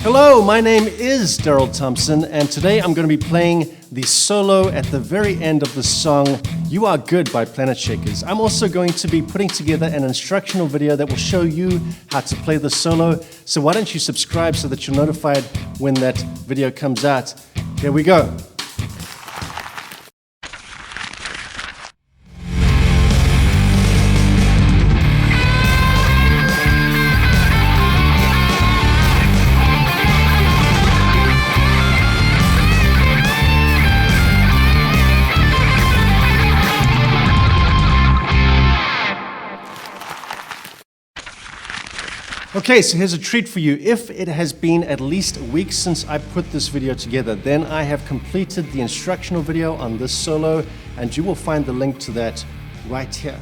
Hello, my name is Daryl Thompson, and today I'm going to be playing the solo at the very end of the song You Are Good by Planetshakers. I'm also going to be putting together an instructional video that will show you how to play the solo, so why don't you subscribe so that you're notified when that video comes out. Here we go. Okay, so here's a treat for you. If it has been at least a week since I put this video together, then I have completed the instructional video on this solo, and you will find the link to that right here.